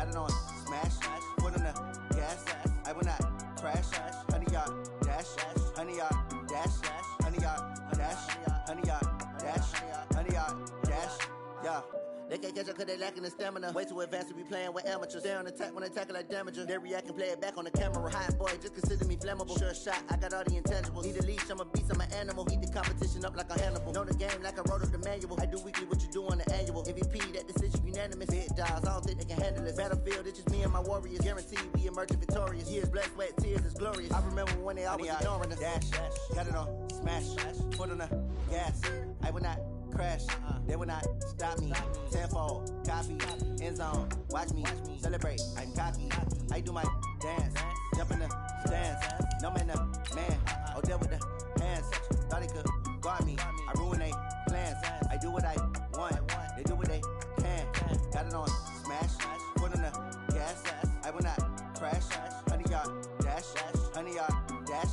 Got it on smash, foot on the gas. I will not crash. 100-yard dash, 100-yard dash, 100-yard dash, 100-yard dash, 100-yard dash. Yeah. They can't catch up cause they lacking the stamina. Way too advanced to be playing with amateurs. Stay on attack when they tackle like damager. They react and play it back on the camera. Hot boy, just consider me flammable. Sure shot, I got all the intangibles. Need a leash, I'm a beast, I'm an animal. Heat the competition up like a Hannibal. Know the game like I wrote up the manual. I do weekly what you do on the annual. MVP, that decision unanimous. Big dogs, I don't think they can handle it. Battlefield, it's just me and my warriors. Guaranteed we emerging victorious. Years, blood, sweat, tears, it's glorious. I remember when they always ignoring us. Dash, got it on smash, foot on the gas. I will not crash, they will not stop me. Tenfold, copy, end zone, watch me celebrate. I'm cocky, I do my dance, jump in the stands. No man, man, oh there with the hands. Thought they could guard me, I ruin they plans. I do what I want, they do what they can. Got it on smash, foot on the gas. I will not crash. 100-yard dash, 100-yard dash,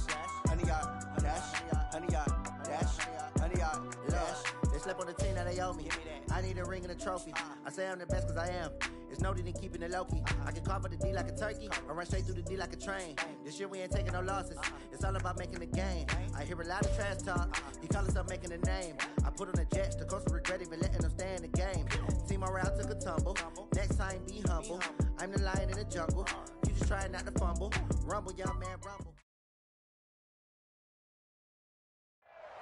100-yard dash, 100-yard dash, 100-yard dash. They slept on the team that they owe me. I need a ring and a trophy. I say I'm the best cause I am. It's noted in keeping it low-key. I can carve for the D like a turkey, or run straight through the D like a train. This year we ain't taking no losses. It's all about making the game. I hear a lot of trash talk. He call himself making a name. I put on the Jets. The coach will regret even letting them stay in the game. Team morale took a tumble. Next time be humble. I'm the lion in the jungle. You just try not to fumble. Rumble, young man, rumble.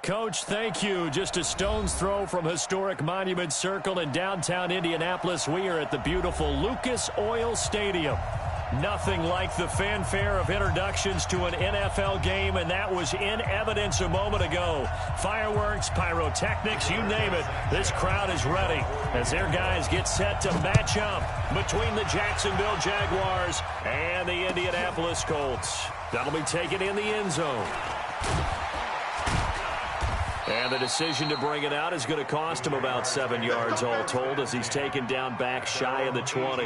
Coach, thank you. Just a stone's throw from historic Monument Circle in downtown Indianapolis. We are at the beautiful Lucas Oil Stadium. Nothing like the fanfare of introductions to an NFL game, and that was in evidence a moment ago. Fireworks, pyrotechnics, you name it. This crowd is ready as their guys get set to match up between the Jacksonville Jaguars and the Indianapolis Colts. That'll be taken in the end zone. And the decision to bring it out is going to cost him about 7 yards all told as he's taken down back shy of the 20.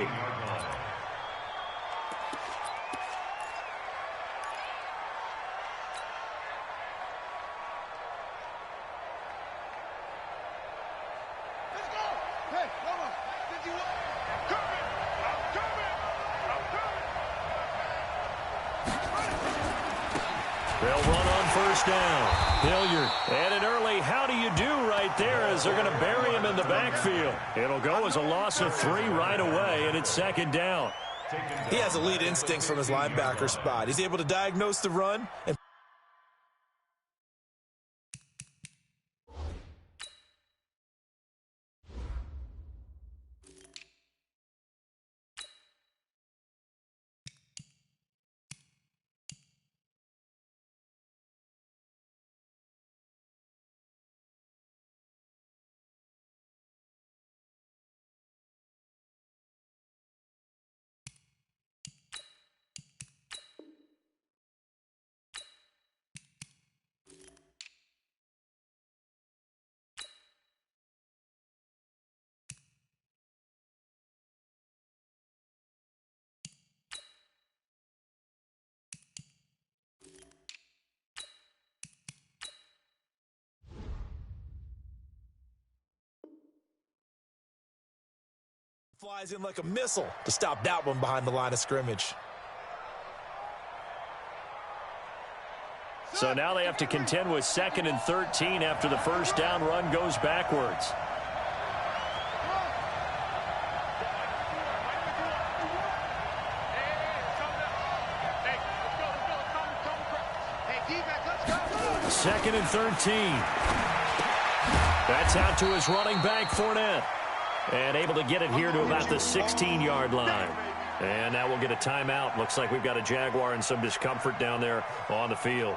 They'll run on first down. Hilliard. And an early how do you do right there as they're going to bury him in the backfield. It'll go as a loss of 3 right away, and it's second down. He has elite instincts from his linebacker spot. He's able to diagnose the run and flies in like a missile to stop that one behind the line of scrimmage. So now they have to contend with 2nd and 13 after the first down run goes backwards. Second and 13. That's out to his running back, Fournette. And able to get it here to about the 16-yard line. And now we'll get a timeout. Looks like we've got a Jaguar in some discomfort down there on the field.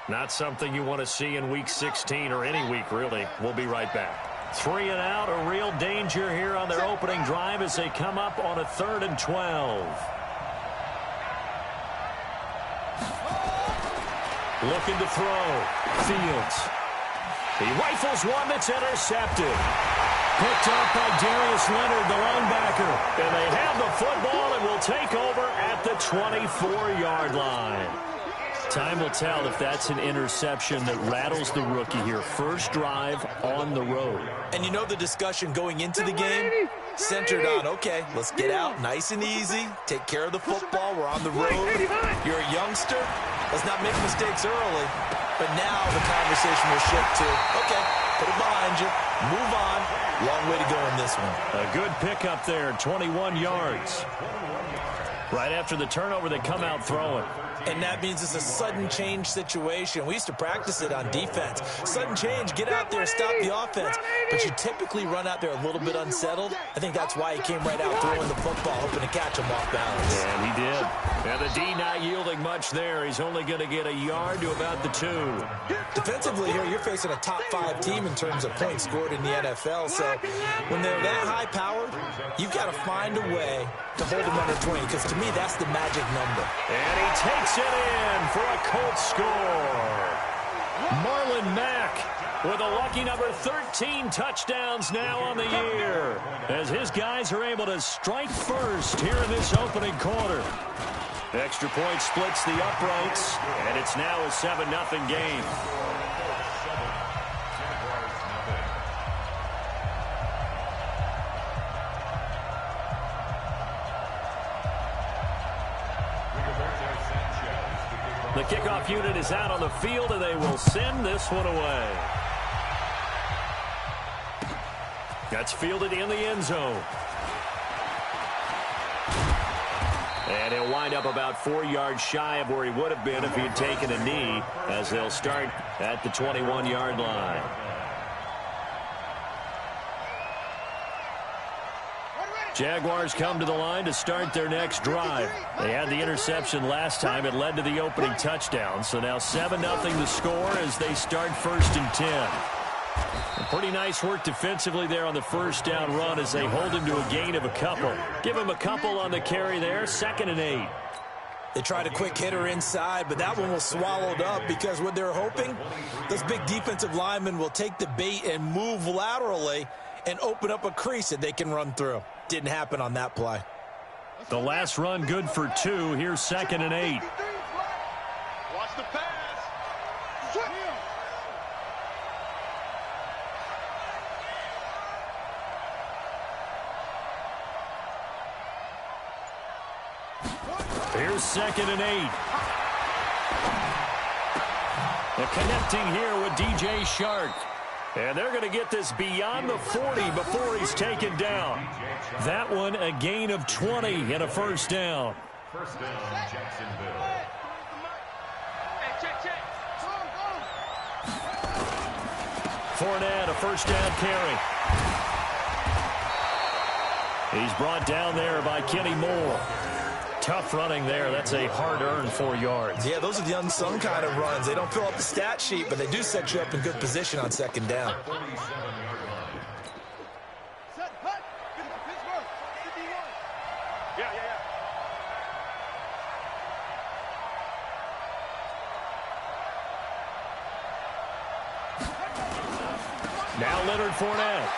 Not something you want to see in Week 16 or any week, really. We'll be right back. 3 and out, a real danger here on their opening drive as they come up on a 3rd and 12. Looking to throw. Fields. He rifles one that's intercepted. Picked up by Darius Leonard, the linebacker. And they have the football and will take over at the 24-yard line. Time will tell if that's an interception that rattles the rookie here. First drive on the road. And you know the discussion going into the game centered on, okay, let's get out nice and easy, take care of the football, we're on the road. You're a youngster, let's not make mistakes early. But now the conversation will shift to, okay, put it behind you, move on. Long way to go in this one. A good pickup there, 21 yards. Right after the turnover, they come out throwing. And that means it's a sudden change situation. We used to practice it on defense. Sudden change, get out there, stop the offense. But you typically run out there a little bit unsettled. I think that's why he came right out throwing the football, hoping to catch him off balance. And he did. And the D not yielding much there. He's only going to get a yard to about the 2. Defensively here, you're facing a top 5 team in terms of points scored in the NFL. So when they're that high-powered, you've got to find a way to hold them under 20, because to me, that's the magic number. And he takes it in for a Colts score. Marlon Mack with a lucky number 13 touchdowns now on the year, as his guys are able to strike first here in this opening quarter. Extra point splits the uprights, and it's now a 7-0 game. The kickoff unit is out on the field, and they will send this one away. That's fielded in the end zone. And he'll wind up about 4 yards shy of where he would have been if he had taken a knee, as they'll start at the 21-yard line. Jaguars come to the line to start their next drive. They had the interception last time. It led to the opening touchdown. So now 7-0 the score as they start 1st and 10. Pretty nice work defensively there on the first down run as they hold him to a gain of a couple. Give him a couple on the carry there. 2nd and 8. They tried a quick hitter inside, but that one was swallowed up because what they're hoping, those big defensive linemen will take the bait and move laterally and open up a crease that they can run through. Didn't happen on that play. The last run good for 2. Here's 2nd and 8. Watch the pass. Here's 2nd and 8. The connecting here with DJ Shark. And they're going to get this beyond the 40 before he's taken down. That one a gain of 20 and a first down. First down, Jacksonville. Fournette, a first down carry. He's brought down there by Kenny Moore. Tough running there. That's a hard-earned 4 yards. Yeah, those are the unsung kind of runs. They don't fill up the stat sheet, but they do set you up in good position on 2nd down. Now Leonard Fournette.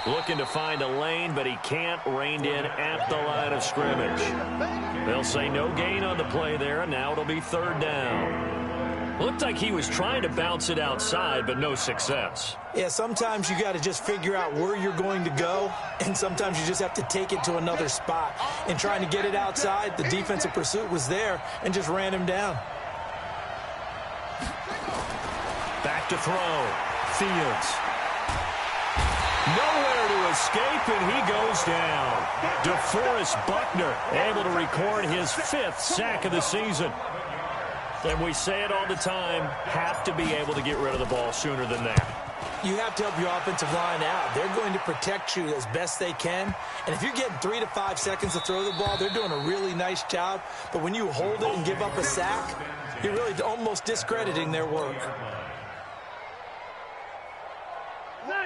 Looking to find a lane, but he can't. Reined in at the line of scrimmage. They'll say no gain on the play there, and now it'll be 3rd down. Looked like he was trying to bounce it outside, but no success. Yeah, sometimes you got to just figure out where you're going to go, and sometimes you just have to take it to another spot. And trying to get it outside, the defensive pursuit was there and just ran him down. Back to throw. Fields. Nowhere to escape, and he goes down. DeForest Buckner able to record his 5th sack of the season. And we say it all the time, have to be able to get rid of the ball sooner than that. You have to help your offensive line out. They're going to protect you as best they can. And if you're getting 3 to 5 seconds to throw the ball, they're doing a really nice job. But when you hold it and give up a sack, you're really almost discrediting their work.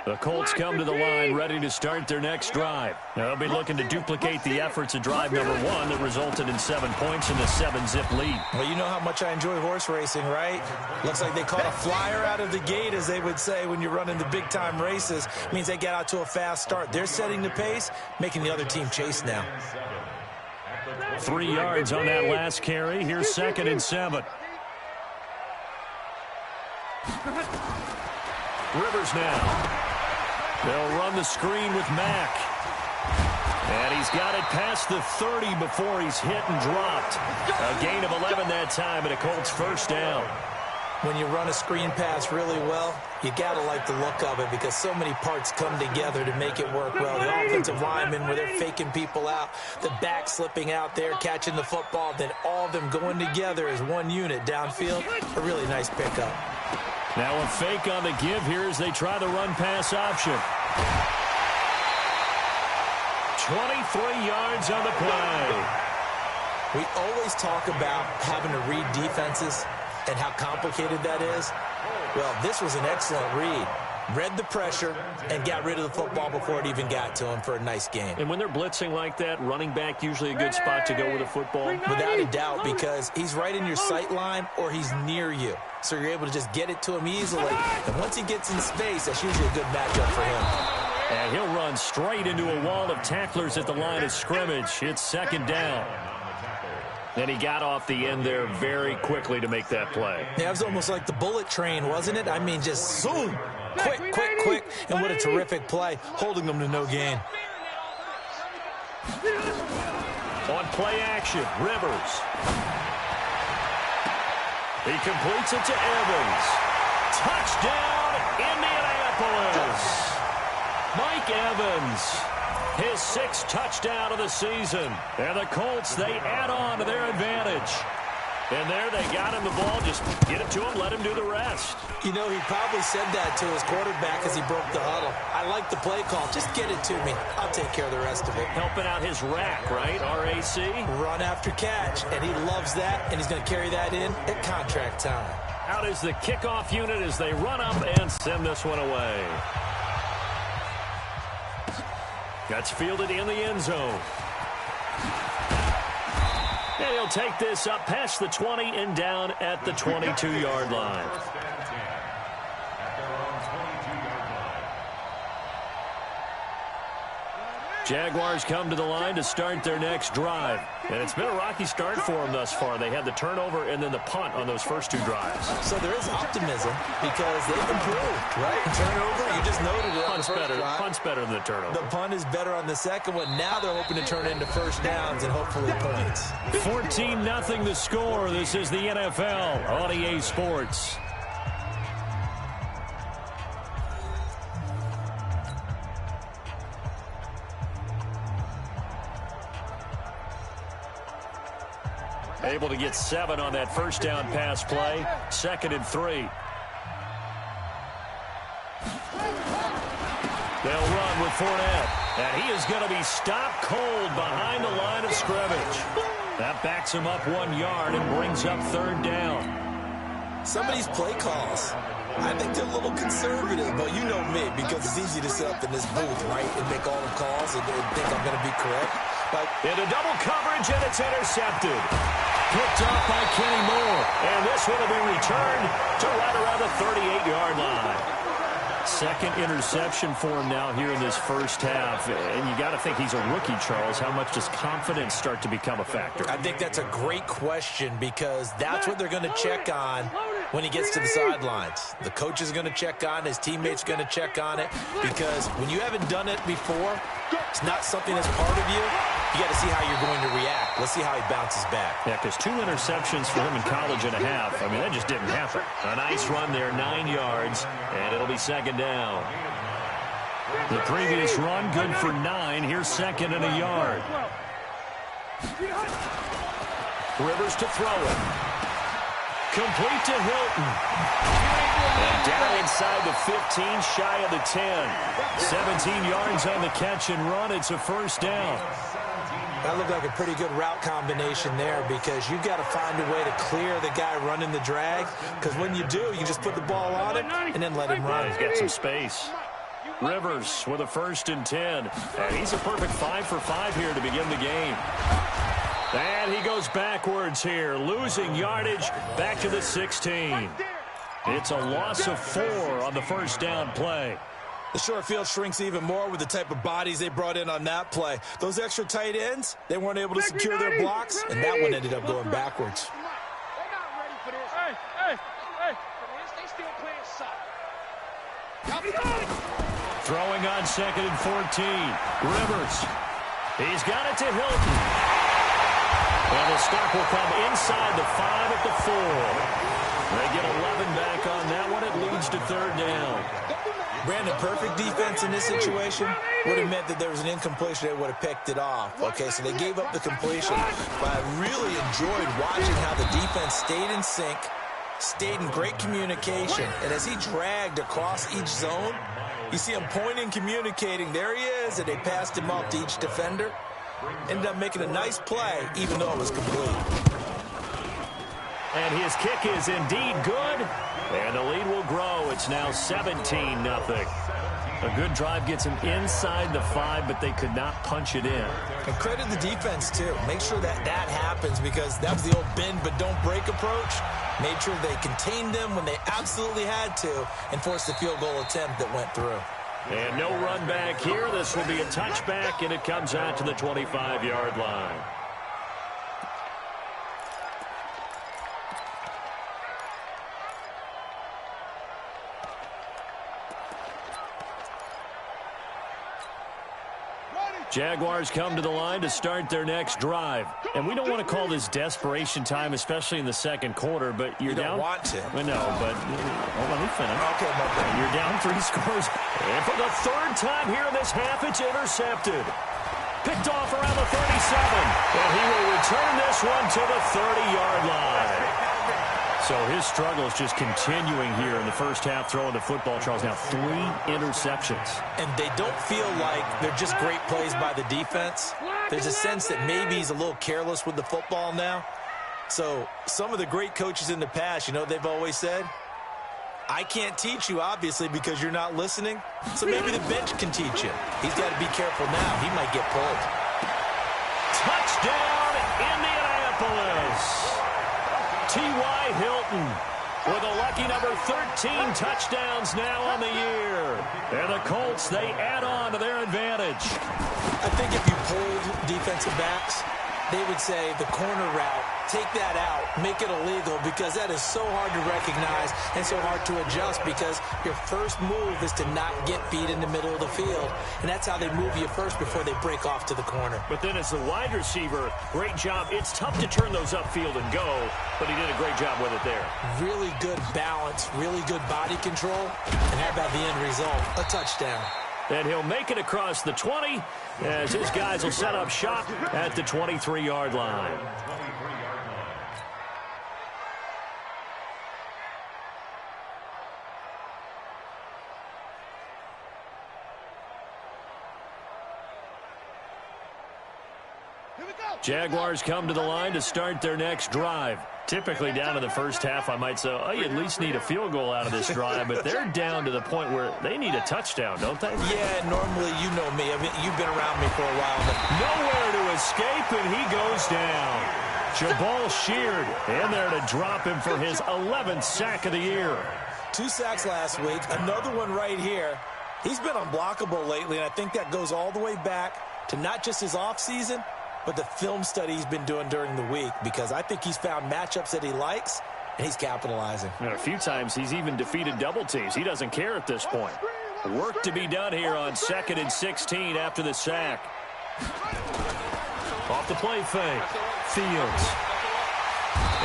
The Colts come to the line ready to start their next drive. Now, they'll be looking to duplicate the efforts of drive number 1 that resulted in 7 points in the 7-zip lead. Well, you know how much I enjoy horse racing, right? Looks like they caught a flyer out of the gate, as they would say when you're running the big-time races. It means they get out to a fast start. They're setting the pace, making the other team chase now. 3 yards on that last carry. Here's 2nd and 7. Rivers now. They'll run the screen with Mack. And he's got it past the 30 before he's hit and dropped. A gain of 11 that time, and a Colts first down. When you run a screen pass really well, you got to like the look of it because so many parts come together to make it work well. The offensive linemen, where they're faking people out, the back slipping out there, catching the football, then all of them going together as one unit downfield. A really nice pickup. Now a fake on the give here as they try the run-pass option. 23 yards on the play. We always talk about having to read defenses and how complicated that is. Well, this was an excellent read. Read the pressure and got rid of the football before it even got to him for a nice game. And when they're blitzing like that, running back usually a good spot to go with a football? Without a doubt, because he's right in your sight line or he's near you. So you're able to just get it to him easily. And once he gets in space, that's usually a good matchup for him. And he'll run straight into a wall of tacklers at the line of scrimmage. It's 2nd down. And he got off the end there very quickly to make that play. Yeah, it was almost like the bullet train, wasn't it? I mean, just zoom. Quick, quick, quick. And what a terrific play, holding them to no gain. On play action, Rivers. He completes it to Evans. Touchdown, Indianapolis. Mike Evans, his 6th touchdown of the season. And the Colts, they add on to their advantage. And there they got him the ball. Just get it to him, let him do the rest. You know, he probably said that to his quarterback as he broke the huddle. I like the play call. Just get it to me. I'll take care of the rest of it. Helping out his rack, right? RAC? Run after catch. And he loves that, and he's going to carry that in at contract time. Out is the kickoff unit as they run up and send this one away. That's fielded in the end zone. And he'll take this up past the 20 and down at the 22-yard line. Jaguars come to the line to start their next drive. And it's been a rocky start for them thus far. They had the turnover and then the punt on those first 2 drives. So there is optimism because they've improved, right? Turnover, you just noted it. Punt's better than the turnover. The punt is better on the second one. Now they're hoping to turn it into first downs and hopefully points. 14-0 the score. This is the NFL on EA Sports. Able to get 7 on that first down pass play. 2nd and 3. They'll run with Fournette. And he is going to be stopped cold behind the line of scrimmage. That backs him up 1 yard and brings up 3rd down. Some of these play calls, I think they're a little conservative, but you know me, because it's easy to sit up in this booth, right, and make all the calls and think I'm going to be correct. But into double coverage, and it's intercepted. Picked off by Kenny Moore. And this one will be returned to right around the 38-yard line. 2nd interception for him now here in this first half. And you got to think he's a rookie, Charles. How much does confidence start to become a factor? I think that's a great question because that's what they're going to check on when he gets to the sidelines. The coach is going to check on it. His teammates going to check on it because when you haven't done it before, it's not something that's part of you. You got to see how you're going to react. Let's see how he bounces back. Yeah, because 2 interceptions for him in college and a half. I mean, that just didn't happen. A nice run there, 9 yards, and it'll be 2nd down. The previous run, good for 9. Here's 2nd and a yard. Rivers to throw it. Complete to Hilton. And down inside the 15, shy of the 10. 17 yards on the catch and run. It's a first down. That looked like a pretty good route combination there because you've got to find a way to clear the guy running the drag because when you do, you just put the ball on him and then let him run. He's got some space. Rivers with a 1st and 10. And he's a perfect 5 for 5 here to begin the game. And he goes backwards here, losing yardage back to the 16. It's a loss of 4 on the first down play. The short field shrinks even more with the type of bodies they brought in on that play. Those extra tight ends, they weren't able to secure their blocks, and that one ended up going backwards. They're not ready for this. Hey. They still playing soft. Throwing on 2nd and 14. Rivers. He's got it to Hilton. And the stop will come inside the 5 at the 4. They get 11 back on that one. It leads to 3rd down. Brandon, perfect defense in this situation would have meant that there was an incompletion. They would have picked it off. Okay, so they gave up the completion. But I really enjoyed watching how the defense stayed in sync, stayed in great communication. And as he dragged across each zone, you see him pointing, communicating. There he is, and they passed him off to each defender. Ended up making a nice play, even though it was complete. And his kick is indeed good. And the lead will grow. It's now 17-0. A good drive gets him inside the 5, but they could not punch it in. And credit the defense, too. Make sure that happens, because that was the old bend but don't break approach. Made sure they contained them when they absolutely had to and forced the field goal attempt that went through. And no run back here. This will be a touchback, and it comes out to the 25-yard line. Jaguars come to the line to start their next drive. And we don't want to call this desperation time, especially in the second quarter, but you're down. You don't want to. Well, no, but let me finish. Okay, my friend. You're down 3 scores. And for the 3rd time here in this half, it's intercepted. Picked off around the 37. And he will return this one to the 30-yard line. So his struggle is just continuing here in the first half, throwing the football, Charles. Now 3 interceptions. And they don't feel like they're just great plays by the defense. There's a sense that maybe he's a little careless with the football now. So some of the great coaches in the past, you know, they've always said, I can't teach you, obviously, because you're not listening. So maybe the bench can teach you. He's got to be careful now. He might get pulled. Touchdown, Indianapolis. T.Y. Hilton with a lucky number 13 touchdowns now on the year. And the Colts, they add on to their advantage. I think if you polled defensive backs, they would say the corner route, take that out, make it illegal, because that is so hard to recognize and so hard to adjust, because your first move is to not get beat in the middle of the field. And that's how they move you first before they break off to the corner. But then as the wide receiver, great job. It's tough to turn those upfield and go, but he did a great job with it there. Really good balance, really good body control. And how about the end result? A touchdown. And he'll make it across the 20 as his guys will set up shop at the 23-yard line. Jaguars come to the line to start their next drive. Typically down to the first half, I might say, oh, you at least need a field goal out of this drive, but they're down to the point where they need a touchdown, don't they? Yeah, normally, you know me. I mean, you've been around me for a while. But nowhere to escape, and he goes down. Jabal Sheard in there to drop him for his 11th sack of the year. 2 sacks last week, another one right here. He's been unblockable lately, and I think that goes all the way back to not just his offseason, but the film study he's been doing during the week, because I think he's found matchups that he likes, and he's capitalizing. And a few times he's even defeated double teams. He doesn't care at this point. Work to be done here on 2nd and 16 after the sack. Off the play fake. Fields.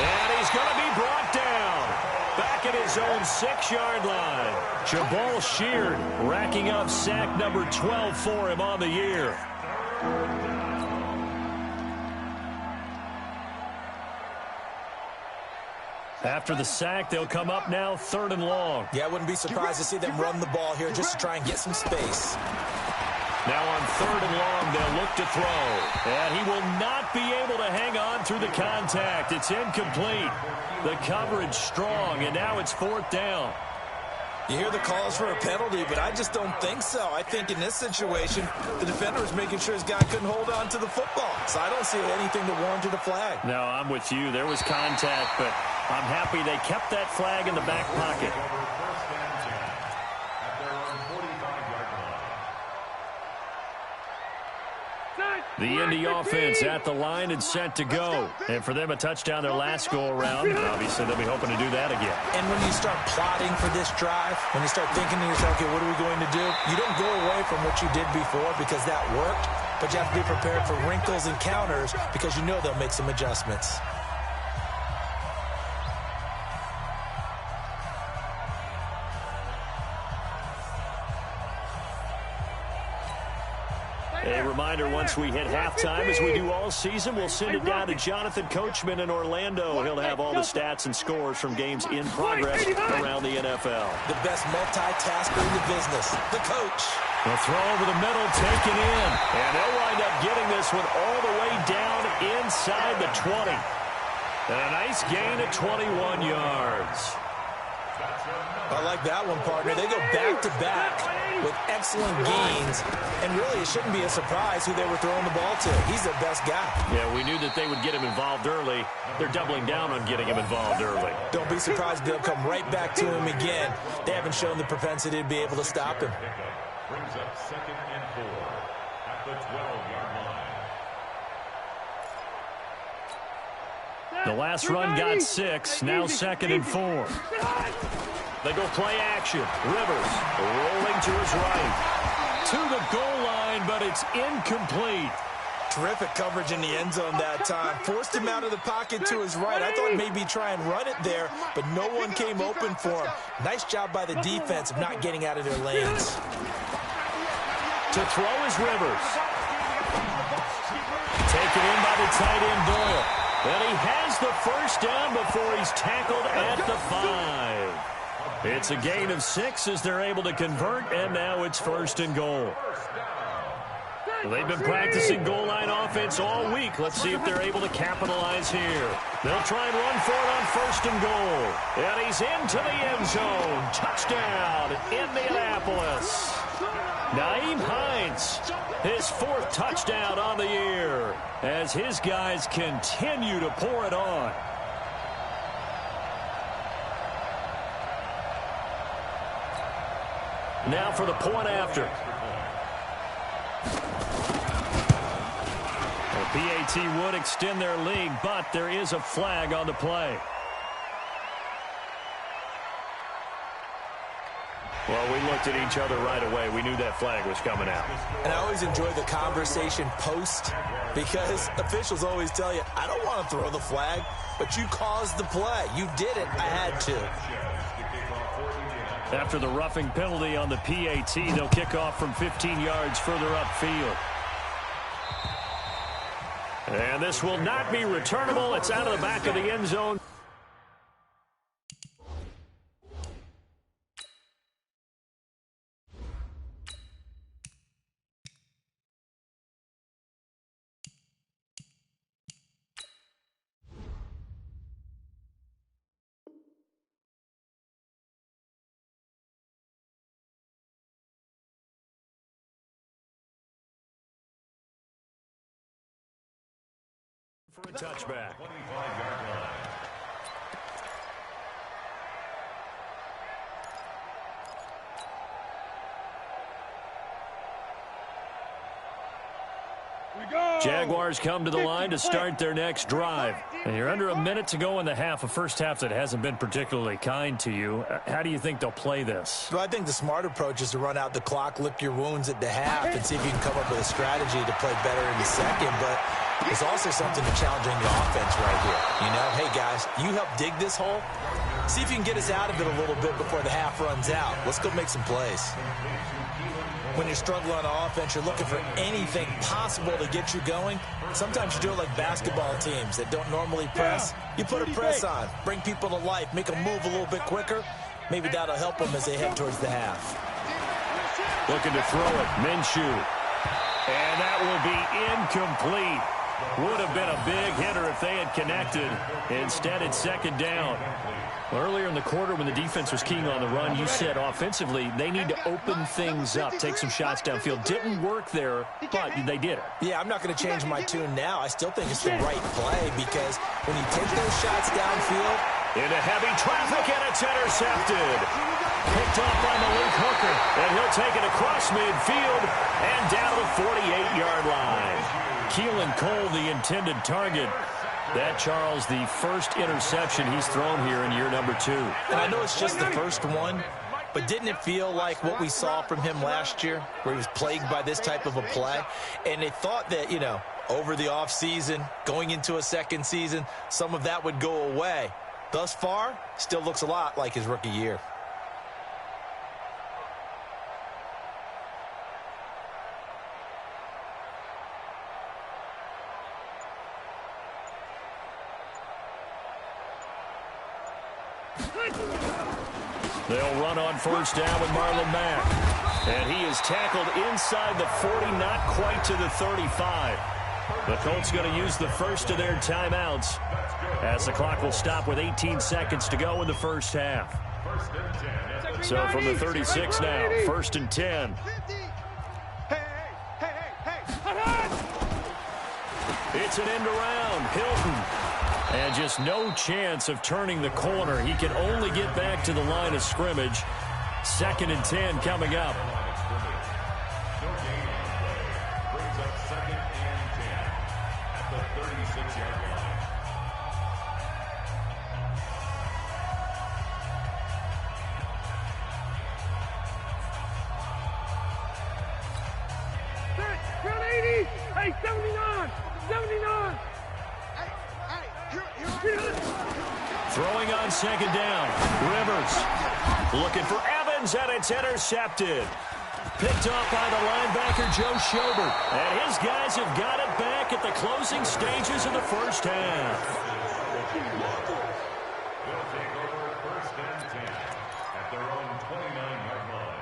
And he's going to be brought down. Back at his own 6-yard line. Jabal Sheard racking up sack number 12 for him on the year. After the sack, they'll come up now 3rd and long. Yeah, I wouldn't be surprised to see them run the ball here just to try and get some space. Now on 3rd and long, they'll look to throw. And he will not be able to hang on through the contact. It's incomplete. The coverage strong, and now it's 4th down. You hear the calls for a penalty, but I just don't think so. I think in this situation, the defender is making sure his guy couldn't hold on to the football. So I don't see anything to warrant a flag. No, I'm with you. There was contact, but I'm happy they kept that flag in the back pocket. The Indy offense at the line and set to go. And for them, a touchdown their last go-around. Obviously, they'll be hoping to do that again. And when you start plotting for this drive, when you start thinking to yourself, okay, what are we going to do? You don't go away from what you did before because that worked, but you have to be prepared for wrinkles and counters because you know they'll make some adjustments. A reminder, once we hit halftime, as we do all season, we'll send it down to Jonathan Coachman in Orlando. He'll have all the stats and scores from games in progress around the NFL. The best multitasker in the business, the coach. The throw over the middle, taken in. And they'll wind up getting this one all the way down inside the 20. And a nice gain of 21 yards. I like that one, partner. They go back-to-back with excellent gains, and really it shouldn't be a surprise who they were throwing the ball to. He's their best guy. Yeah, we knew that they would get him involved early. They're doubling down on getting him involved early. Don't be surprised if they'll come right back to him again. They haven't shown the propensity to be able to stop him. Brings up 2nd and 4 at the 12-yard line. The last run got 6, now 2nd and 4. They go play action. Rivers rolling to his right. To the goal line, but it's incomplete. Terrific coverage in the end zone that time. Forced him out of the pocket to his right. I thought maybe try and run it there, but no one came open for him. Nice job by the defense of not getting out of their lanes. To throw is Rivers. Taken in by the tight end Doyle. And he has the first down before he's tackled at the 5. It's a gain of 6 as they're able to convert, and now it's 1st and goal. They've been practicing goal line offense all week. Let's see if they're able to capitalize here. They'll try and run for it on 1st and goal. And he's into the end zone. Touchdown, Indianapolis. Nyheim Hines, his 4th touchdown on the year as his guys continue to pour it on. Now for the point after. The PAT would extend their lead, but there is a flag on the play. Well, we looked at each other right away. We knew that flag was coming out. And I always enjoy the conversation post because officials always tell you, I don't want to throw the flag, but you caused the play. You did it. I had to. After the roughing penalty on the PAT, they'll kick off from 15 yards further upfield. And this will not be returnable. It's out of the back of the end zone. For a touchback. 25-yard line. Jaguars come to the line to start their next drive. And you're under a minute to go in the half, a first half that hasn't been particularly kind to you. How do you think they'll play this? Well, I think the smart approach is to run out the clock, lick your wounds at the half, and see if you can come up with a strategy to play better in the second. But there's also something to challenging the offense right here. You know, hey, guys, you help dig this hole. See if you can get us out of it a little bit before the half runs out. Let's go make some plays. When you're struggling on offense, you're looking for anything possible to get you going. Sometimes you do it like basketball teams that don't normally press. You put a press on, bring people to life, make them move a little bit quicker. Maybe that'll help them as they head towards the half. Looking to throw it, Minshew. And that will be incomplete. Would have been a big hitter if they had connected. Instead, it's 2nd down. Earlier in the quarter when the defense was keying on the run, you said offensively they need to open things up, take some shots downfield. Didn't work there, but they did it. Yeah, I'm not going to change my tune now. I still think it's the right play because when you take those shots downfield. Into heavy traffic, and it's intercepted. Picked off by Malik Hooker, and he'll take it across midfield and down to the 48-yard line. Keelan Cole, the intended target. That, Charles, the first interception he's thrown here in year number 2. And I know it's just the first one, but didn't it feel like what we saw from him last year, where he was plagued by this type of a play? And they thought that, you know, over the offseason, going into a second season, some of that would go away. Thus far, still looks a lot like his rookie year. They'll run on first down with Marlon Mack. And he is tackled inside the 40, not quite to the 35. The Colts going to use the first of their timeouts as the clock will stop with 18 seconds to go in the first half. So from the 36 now, 1st and 10. It's an end around. Hilton. And just no chance of turning the corner. He can only get back to the line of scrimmage. 2nd and 10 coming up. Brings up 2nd and 10 at the 36-yard line. Round 80. Hey, 79. 79. Throwing on 2nd down. Rivers looking for Evans, and it's intercepted. Picked off by the linebacker, Joe Schobert. And his guys have got it back at the closing stages of the first half. They'll take over 1st and 10 at their own 29-yard line.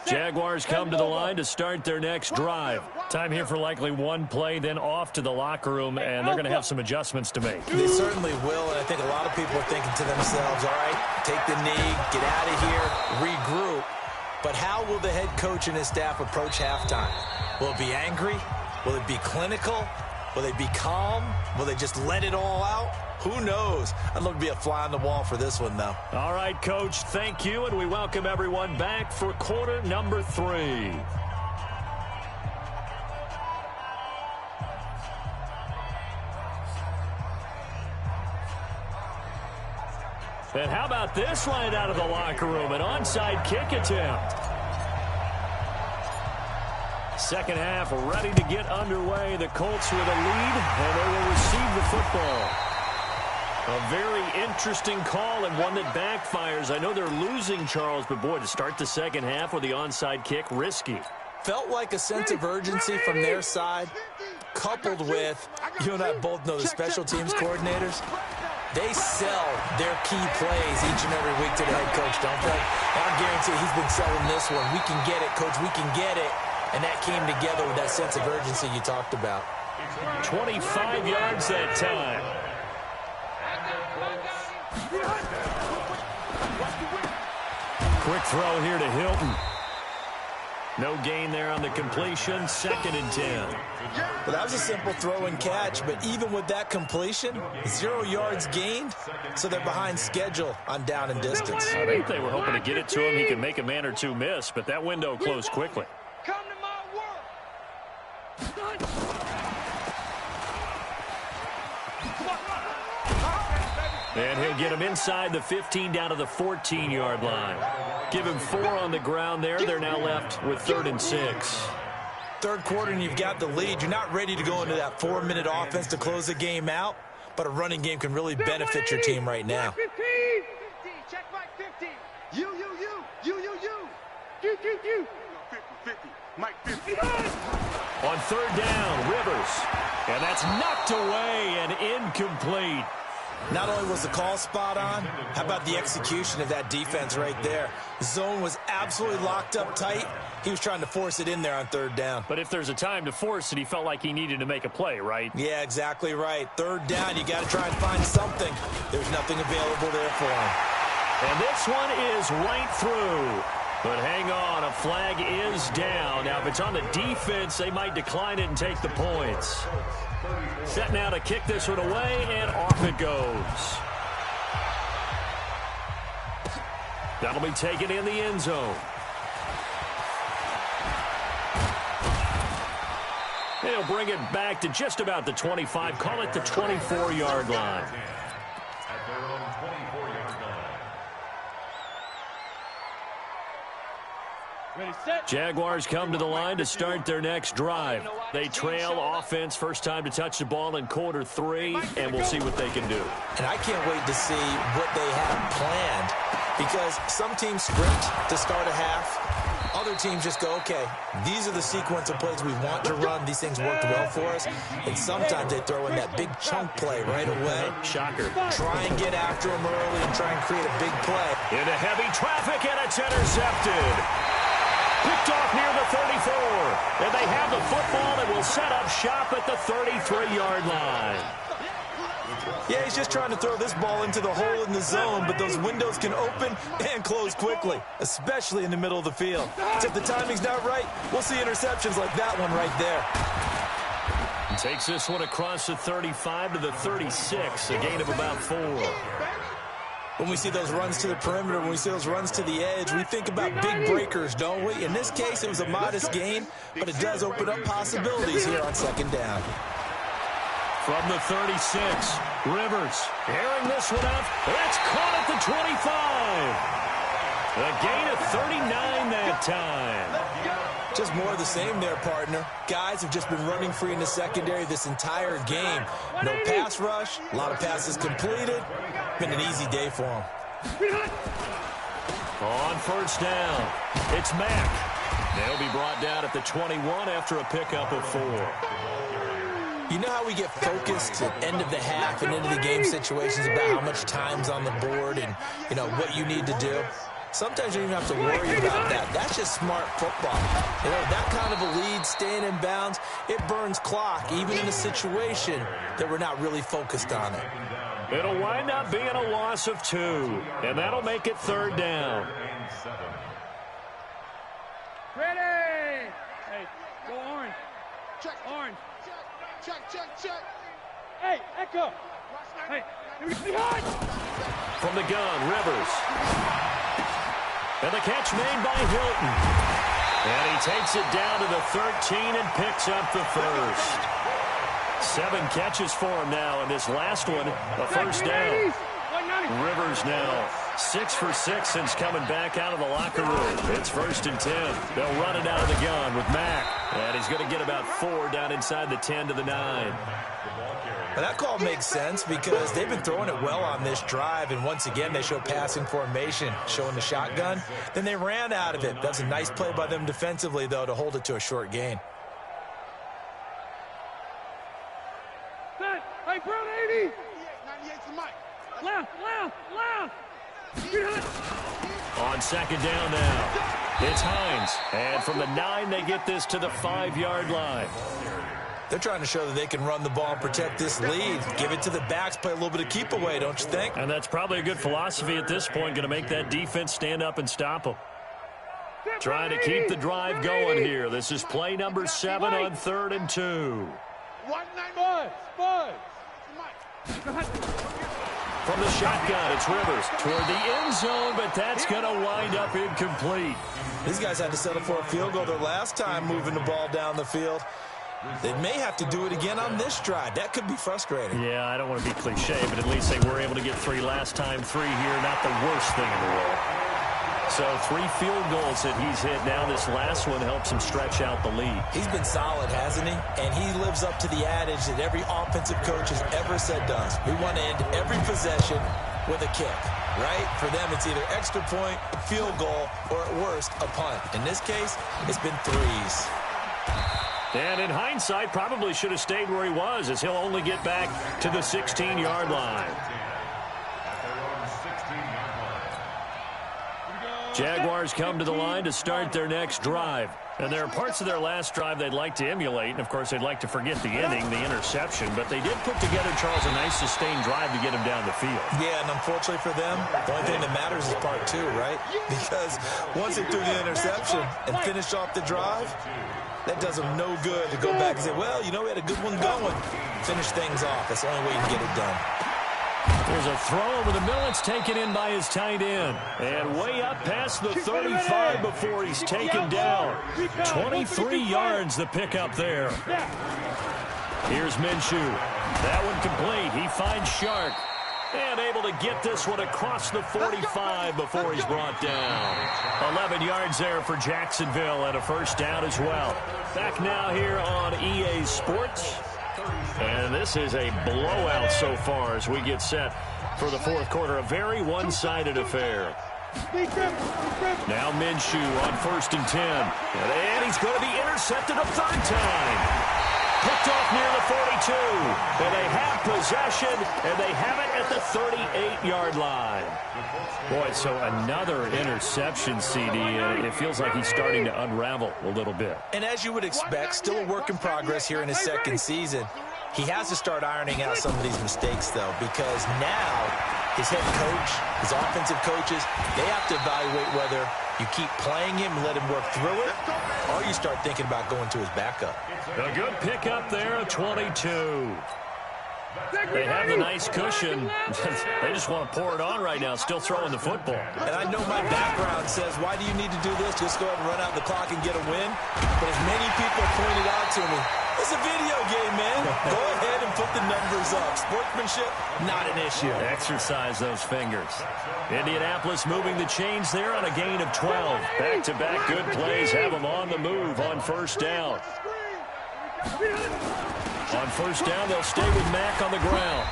Jaguars come to the line to start their next drive. Time here for likely one play, then off to the locker room, and they're going to have some adjustments to make. They certainly will, and I think a lot of people are thinking to themselves, all right, take the knee, get out of here, regroup. But how will the head coach and his staff approach halftime? Will it be angry? Will it be clinical? Will they be calm? Will they just let it all out? Who knows? I'd love to be a fly on the wall for this one, though. All right, Coach, thank you, and we welcome everyone back for quarter number 3. And how about this line out of the locker room? An onside kick attempt. Second half ready to get underway. The Colts with a lead, and they will receive the football. A very interesting call and one that backfires. I know they're losing, Charles, but boy, to start the second half with the onside kick, risky. Felt like a sense of urgency from their side, coupled with, you and I both know the special teams coordinators. They sell their key plays each and every week to the head coach, don't they? And I guarantee he's been selling this one. We can get it, coach, we can get it. And that came together with that sense of urgency you talked about. 25 yards that time. Quick throw here to Hilton. No gain there on the completion. 2nd and 10. Well, that was a simple throw and catch, but even with that completion, 0 yards gained, so they're behind schedule on down and distance. I think they were hoping to get it to him. He could make a man or two miss, but that window closed quickly. Come to my work. And he'll get him inside the 15 down to the 14-yard line. Give him 4 on the ground there. They're now left with 3rd and 6. Third quarter and you've got the lead. You're not ready to go into that 4-minute offense to close the game out, but a running game can really benefit your team right now. 50, check Mike 50. You. 50, Mike 50. On 3rd down, Rivers. And that's knocked away and incomplete. Not only was the call spot on, how about the execution of that defense right there? The zone was absolutely locked up tight. He was trying to force it in there on 3rd down. But if there's a time to force it, he felt like he needed to make a play, right? Yeah, exactly right. 3rd down, you got to try and find something. There's nothing available there for him. And this one is right through. But hang on, a flag is down. Now, if it's on the defense, they might decline it and take the points. Set now to kick this one away and off Off it goes. That'll be taken in the end zone. They'll bring it back to just about the 25. Call it the 24-yard line. At their own 24-yard line. Ready, set. Jaguars come to the line to start their next drive. They trail offense, first time to touch the ball in quarter 3, and we'll see what they can do. And I can't wait to see what they have planned, because some teams sprint to start a half. Other teams just go, okay, these are the sequence of plays we want to run. These things worked well for us. And sometimes they throw in that big chunk play right away. Shocker. Try and get after them early and try and create a big play. Into heavy traffic, and it's intercepted. Picked off near the 34. And they have the football and will set up shop at the 33-yard line. Yeah, he's just trying to throw this ball into the hole in the zone, but those windows can open and close quickly, especially in the middle of the field. So if the timing's not right, we'll see interceptions like that one right there. Takes this one across the 35 to the 36, a gain of about 4. When we see those runs to the perimeter, when we see those runs to the edge, we think about big breakers, don't we? In this case, it was a modest gain, but it does open up possibilities here on second down. From the 36, Rivers airing this one out. That's caught at the 25. A gain of 39 that time. Just more of the same there, partner. Guys have just been running free in the secondary this entire game. No pass rush, a lot of passes completed. Been an easy day for them. On first down, it's Mack. They'll be brought down at the 21 after a pickup of 4. You know how we get focused at end of the half and into the game situations about how much time's on the board and, you know, what you need to do? Sometimes you don't even have to worry about that. That's just smart football. You know, that kind of a lead, staying in bounds, it burns clock, even in a situation that we're not really focused on it. It'll wind up being a loss of 2, and that'll make it third down. Ready. Hey, go orange. Check orange. Check. Hey, Echo. Hey, behind. From the gun, Rivers. And the catch made by Hilton. And he takes it down to the 13 and picks up the first. 7 catches for him now, and this last one, a first down. Rivers now 6 for 6 since coming back out of the locker room. It's 1st and 10. They'll run it out of the gun with Mack. And he's going to get about 4 down inside the 10 to the 9. Well, that call makes sense because they've been throwing it well on this drive, and once again they show passing formation, showing the shotgun. Then they ran out of it. That's a nice play by them defensively, though, to hold it to a short gain. Hey, Brown 80. 98 to Mike. Left. On second down now, it's Hines. And from the 9, they get this to the 5-yard line. They're trying to show that they can run the ball and protect this lead. Give it to the backs, play a little bit of keep away, don't you think? And that's probably a good philosophy at this point, going to make that defense stand up and stop them. Trying to keep the drive going here. This is play number 7 on 3rd and 2. Buzz. From the shotgun, it's Rivers toward the end zone, but that's going to wind up incomplete. These guys had to settle for a field goal their last time moving the ball down the field. They may have to do it again on this drive. That could be frustrating. Yeah, I don't want to be cliche, but at least they were able to get 3 last time. 3 here, not the worst thing in the world. So 3 field goals that he's hit now. This last one helps him stretch out the lead. He's been solid, hasn't he? And he lives up to the adage that every offensive coach has ever said to us. We want to end every possession with a kick, right? For them, it's either extra point, field goal, or at worst, a punt. In this case, it's been 3s. And in hindsight, probably should have stayed where he was, as he'll only get back to the 16-yard line. Jaguars come to the line to start their next drive. And there are parts of their last drive they'd like to emulate. And, of course, they'd like to forget the inning, the interception. But they did put together, Charles, a nice sustained drive to get him down the field. Yeah, and unfortunately for them, the only thing that matters is part 2, right? Because once they threw the interception and finished off the drive, that does them no good to go back and say, well, you know, we had a good one going. Finish things off. That's the only way you can get it done. There's a throw over the middle. It's taken in by his tight end. And way up past the 35 before he's taken down. 23 yards the pickup there. Here's Minshew. That one complete. He finds Shark. And able to get this one across the 45 before he's brought down. 11 yards there for Jacksonville and a first down as well. Back now here on EA Sports. And this is a blowout so far as we get set for the fourth quarter. A very one-sided affair. Now Minshew on 1st and 10. And he's going to be intercepted a third time. Picked off near the 42. And they have possession, and they have it at the 38-yard line. Boy, so another interception, CD, and it feels like he's starting to unravel a little bit. And as you would expect, still a work in progress here in his second season. He has to start ironing out some of these mistakes, though, because now his head coach, his offensive coaches, they have to evaluate whether you keep playing him and let him work through it, or you start thinking about going to his backup. A good pickup there of 22. They have the nice cushion. They just want to pour it on right now, still throwing the football. And I know my background says, why do you need to do this? Just go ahead and run out the clock and get a win. But as many people pointed out to me, it's a video game, man. Go ahead and put the numbers up. Sportsmanship, not an issue. Exercise those fingers. Indianapolis moving the chains there on a gain of 12. Back-to-back good plays have them on the move on first down. On first down, they'll stay with Mack on the ground.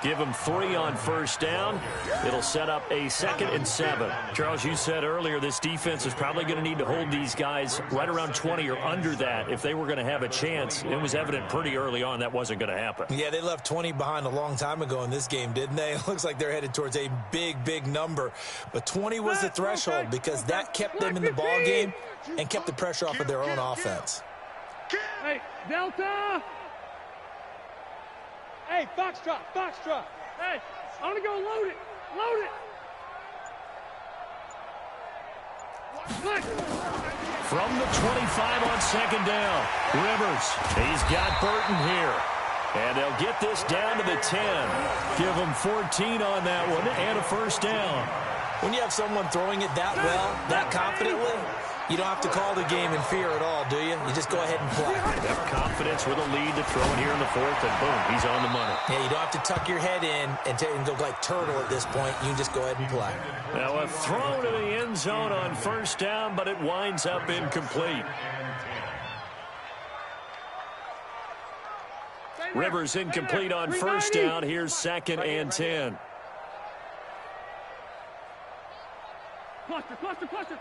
Give him 3 on first down. It'll set up a 2nd and 7. Charles, you said earlier this defense is probably going to need to hold these guys right around 20 or under that if they were going to have a chance. It was evident pretty early on that wasn't going to happen. Yeah, they left 20 behind a long time ago in this game, didn't they? It looks like they're headed towards a big, big number. But 20 was the threshold because that kept them in the ball game and kept the pressure off of their own offense. Hey, Delta! Hey, Foxtrot, Foxtrot! Hey, I want to go load it! Load it! From the 25 on 2nd down, Rivers. He's got Burton here. And they'll get this down to the 10. Give him 14 on that one and a first down. When you have someone throwing it that well, that confidently, you don't have to call the game in fear at all, do you? You just go ahead and play. Have confidence with a lead to throw in here in the 4th, and boom, he's on the money. Yeah, you don't have to tuck your head in and go like turtle at this point. You can just go ahead and play. Now a throw to the end zone on first down, but it winds up incomplete. Rivers incomplete on first down. Here's 2nd and 10. Cluster, cluster, cluster!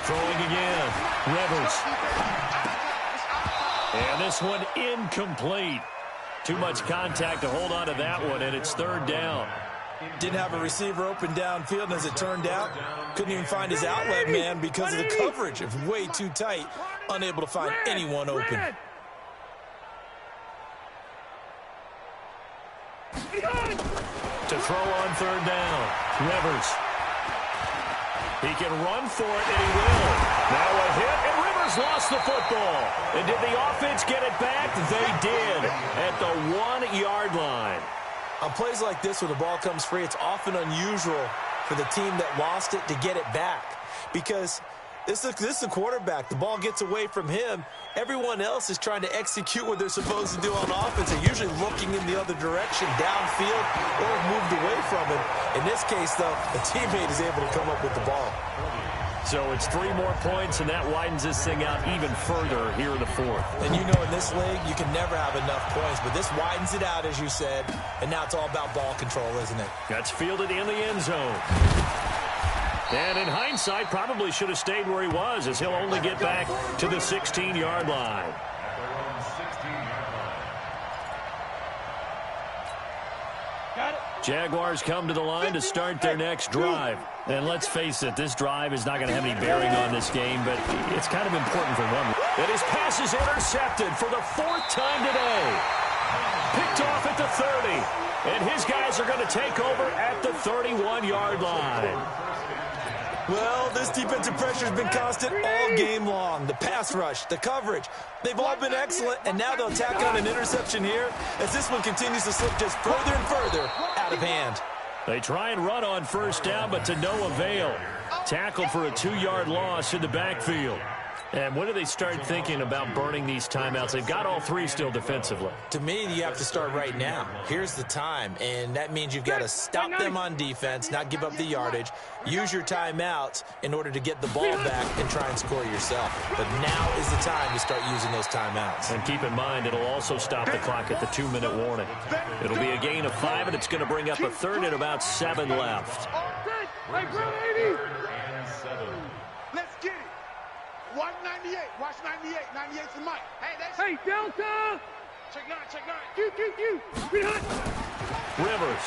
Throwing again. Rivers. And this one incomplete. Too much contact to hold on to that one, and it's 3rd down. Didn't have a receiver open downfield, and as it turned out, couldn't even find his outlet man because of the coverage. It was way too tight, unable to find anyone open. To throw on 3rd down. Rivers. He can run for it, and he will. Now a hit, and Rivers lost the football. And did the offense get it back? They did at the 1-yard line. On plays like this, when the ball comes free, it's often unusual for the team that lost it to get it back. Because this is the quarterback. The ball gets away from him. Everyone else is trying to execute what they're supposed to do on offense. They're usually looking in the other direction, downfield, or moved away from it. In this case, though, a teammate is able to come up with the ball. So it's 3 more points, and that widens this thing out even further here in the 4th. And you know in this league, you can never have enough points, but this widens it out, as you said, and now it's all about ball control, isn't it? That's fielded in the end zone. And in hindsight, probably should have stayed where he was, as he'll only get back to the 16-yard line. Jaguars come to the line to start their next drive. And let's face it, this drive is not going to have any bearing on this game, but it's kind of important for one. And his pass is intercepted for the 4th time today. Picked off at the 30. And his guys are going to take over at the 31-yard line. Well, this defensive pressure has been constant all game long. The pass rush, the coverage, they've all been excellent, and now they'll tack on an interception here as this one continues to slip just further and further out of hand. They try and run on first down, but to no avail. Tackled for a 2-yard loss in the backfield. And when do they start thinking about burning these timeouts? They've got all 3 still defensively. To me, you have to start right now. Here's the time, and that means you've got to stop them on defense, not give up the yardage, use your timeouts in order to get the ball back and try and score yourself. But now is the time to start using those timeouts. And keep in mind, it'll also stop the clock at the 2-minute warning. It'll be a gain of 5, and it's going to bring up a third and about 7 left. Let's get it. Watch 98. Watch 98. 98's the mic. Hey, Delta. Check 9. Q. Rivers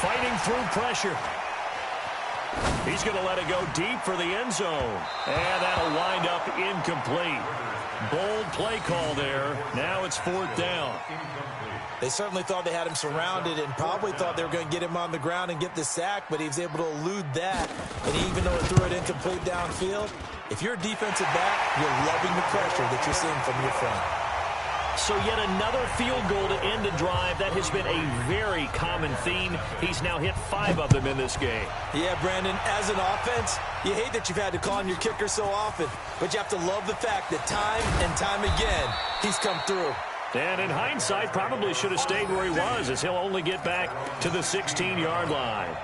fighting through pressure. He's going to let it go deep for the end zone. And that'll wind up incomplete. Bold play call there. Now it's 4th down. They certainly thought they had him surrounded and probably thought they were going to get him on the ground and get the sack, but he was able to elude that. And even though he threw it incomplete downfield, if you're a defensive back, you're loving the pressure that you're seeing from your front. So yet another field goal to end a drive. That has been a very common theme. He's now hit 5 of them in this game. Yeah, Brandon, as an offense, you hate that you've had to call on your kicker so often, but you have to love the fact that time and time again, he's come through. And in hindsight, probably should have stayed where he was, as he'll only get back to the 16-yard line.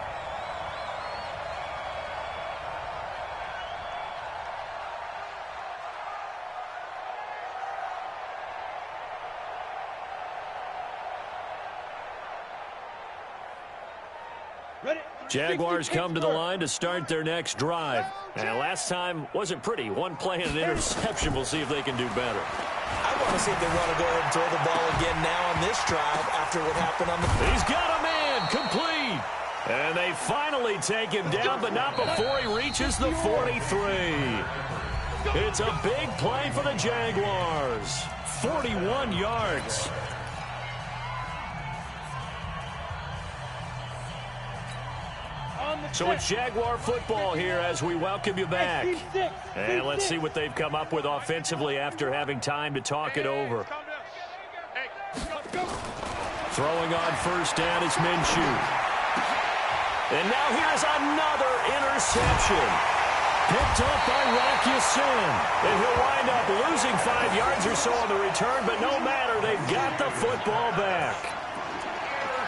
Jaguars come to the line to start their next drive. And last time wasn't pretty. One play and an interception. We'll see if they can do better. I want to see if they want to go ahead and throw the ball again now on this drive after what happened on the... He's got a man, complete. And they finally take him down, but not before he reaches the 43. It's a big play for the Jaguars. 41 yards. So it's Jaguar football here as we welcome you back. And let's see what they've come up with offensively after having time to talk it over. Throwing on first down is Minshew. And now here's another interception. Picked up by Rocky Sin. And he'll wind up losing 5 yards or so on the return, but no matter, they've got the football back.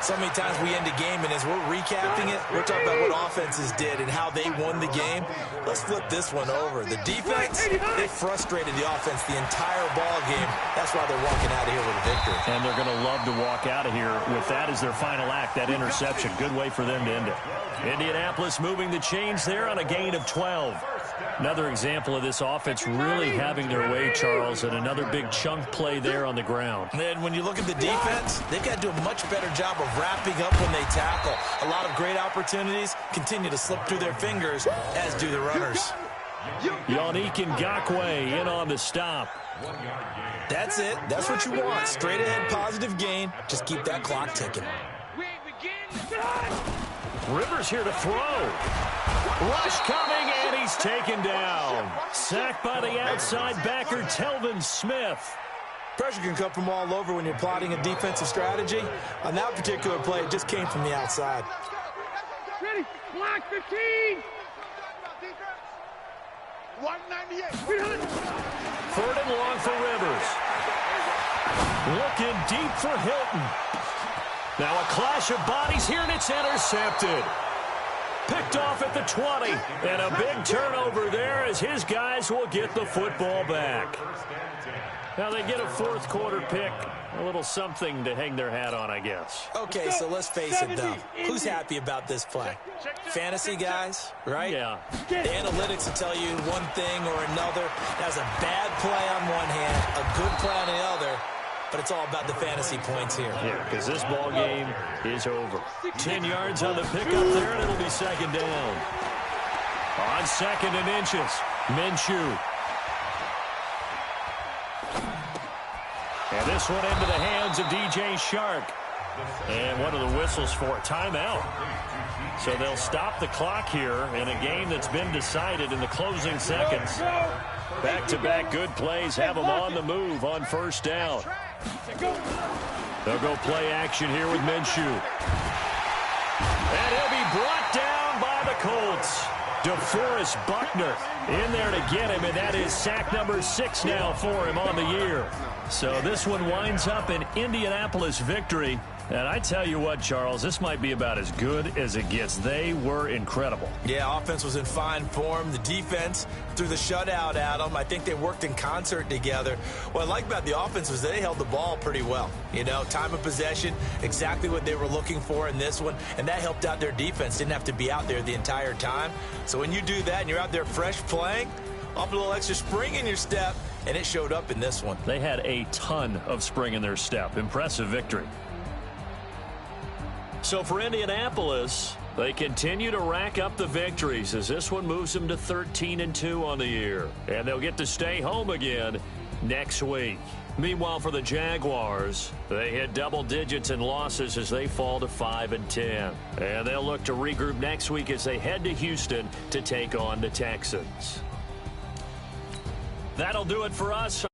So many times we end a game, and as we're recapping it, we're talking about what offenses did and how they won the game. Let's flip this one over. The defense, they frustrated the offense the entire ball game. That's why they're walking out of here with a victory. And they're going to love to walk out of here with that as their final act, that interception. Good way for them to end it. Indianapolis moving the chains there on a gain of 12. Another example of this offense really having their way, Charles, and another big chunk play there on the ground. And when you look at the defense, they've got to do a much better job of wrapping up when they tackle. A lot of great opportunities continue to slip through their fingers, as do the runners. Yannick Ngakoue in on the stop. That's it. That's what you want. Straight ahead, positive gain. Just keep that clock ticking. Rivers here to throw. Rush coming, and he's taken down. Sacked by the outside backer, Telvin Smith. Pressure can come from all over when you're plotting a defensive strategy. On that particular play, it just came from the outside. Ready, block 15. 198. 3rd and long for Rivers. Looking deep for Hilton. Now a clash of bodies here, and it's intercepted. Picked off at the 20. And a big turnover there as his guys will get the football back. Now they get a 4th quarter pick. A little something to hang their hat on, I guess. Okay, so let's face it, though. Who's happy about this play? Fantasy guys, right? Yeah. The analytics will tell you one thing or another. That's a bad play on one hand, a good play on the other. But it's all about the fantasy points here. Yeah, because this ball game is over. 10 yards on the pickup there, and it'll be 2nd down. On 2nd and inches, Minshew. And this one into the hands of DJ Shark. And what are the whistles for? Timeout. So they'll stop the clock here in a game that's been decided in the closing seconds. Back-to-back good plays have them on the move on first down. They'll go play action here with Minshew. And he'll be brought down by the Colts. DeForest Buckner in there to get him, and that is sack number 6 now for him on the year. So this one winds up an Indianapolis victory. And I tell you what, Charles, this might be about as good as it gets. They were incredible. Yeah, offense was in fine form. The defense threw the shutout at them. I think they worked in concert together. What I like about the offense was they held the ball pretty well. You know, time of possession, exactly what they were looking for in this one. And that helped out their defense. Didn't have to be out there the entire time. So when you do that and you're out there fresh playing, off a little extra spring in your step, and it showed up in this one. They had a ton of spring in their step. Impressive victory. So for Indianapolis, they continue to rack up the victories as this one moves them to 13-2 on the year. And they'll get to stay home again next week. Meanwhile, for the Jaguars, they hit double digits in losses as they fall to 5-10. And they'll look to regroup next week as they head to Houston to take on the Texans. That'll do it for us.